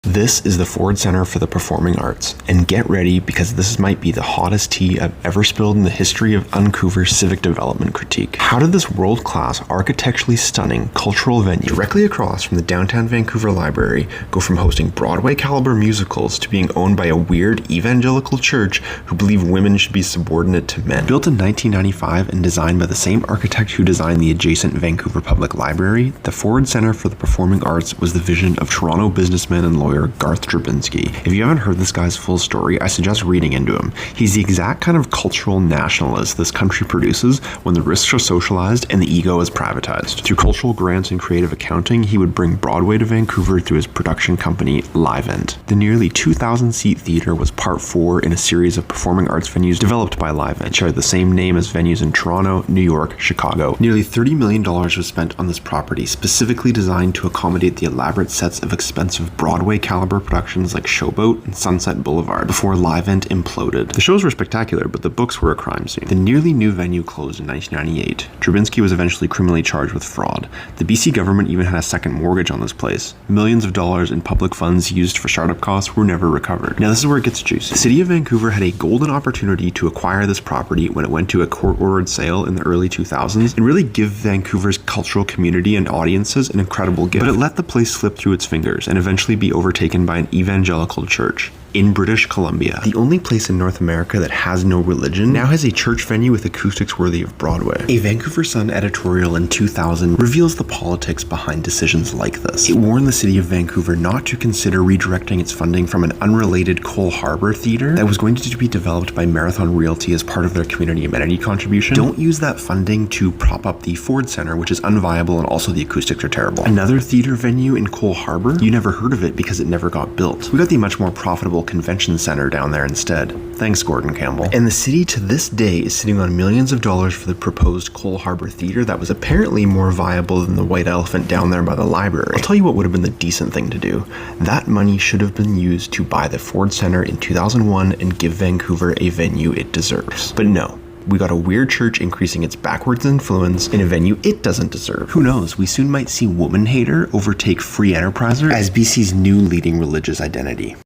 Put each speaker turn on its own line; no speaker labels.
This is the Ford Center for the Performing Arts, and get ready because this might be the hottest tea I've ever spilled in the history of Vancouver's civic development critique. How did this world-class, architecturally stunning, cultural venue directly across from the downtown Vancouver Library go from hosting Broadway-caliber musicals to being owned by a weird evangelical church who believe women should be subordinate to men? Built in 1995 and designed by the same architect who designed the adjacent Vancouver Public Library, the Ford Center for the Performing Arts was the vision of Toronto businessman and lawyer Garth Drabinsky. If you haven't heard this guy's full story, I suggest reading into him. He's the exact kind of cultural nationalist this country produces when the risks are socialized and the ego is privatized. Through cultural grants and creative accounting, he would bring Broadway to Vancouver through his production company, Livent. The nearly 2,000-seat theater was part 4 in a series of performing arts venues developed by Livent. It shared the same name as venues in Toronto, New York, Chicago. Nearly $30 million was spent on this property, specifically designed to accommodate the elaborate sets of expensive Broadway-caliber productions like Showboat and Sunset Boulevard before Livent imploded. The shows were spectacular, but the books were a crime scene. The nearly new venue closed in 1998. Drabinsky was eventually criminally charged with fraud. The BC government even had a second mortgage on this place. Millions of dollars in public funds used for startup costs were never recovered. Now this is where it gets juicy. The city of Vancouver had a golden opportunity to acquire this property when it went to a court-ordered sale in the early 2000s and really give Vancouver's cultural community and audiences an incredible gift. But it let the place slip through its fingers and eventually be overtaken by an evangelical church in British Columbia. The only place in North America that has no religion now has a church venue with acoustics worthy of Broadway. A Vancouver Sun editorial in 2000 reveals the politics behind decisions like this. It warned the city of Vancouver not to consider redirecting its funding from an unrelated Cole Harbour theater that was going to be developed by Marathon Realty as part of their community amenity contribution. Don't use that funding to prop up the Ford Center, which is unviable and also the acoustics are terrible. Another theater venue in Cole Harbour, you never heard of it because it never got built. We got the much more profitable convention center down there instead. Thanks, Gordon Campbell. And the city to this day is sitting on millions of dollars for the proposed Cole Harbour Theater that was apparently more viable than the white elephant down there by the library. I'll tell you what would have been the decent thing to do. That money should have been used to buy the Ford Center in 2001 and give Vancouver a venue it deserves. But no. We got a weird church increasing its backwards influence in a venue it doesn't deserve. Who knows, we soon might see woman hater overtake free enterpriser as BC's new leading religious identity.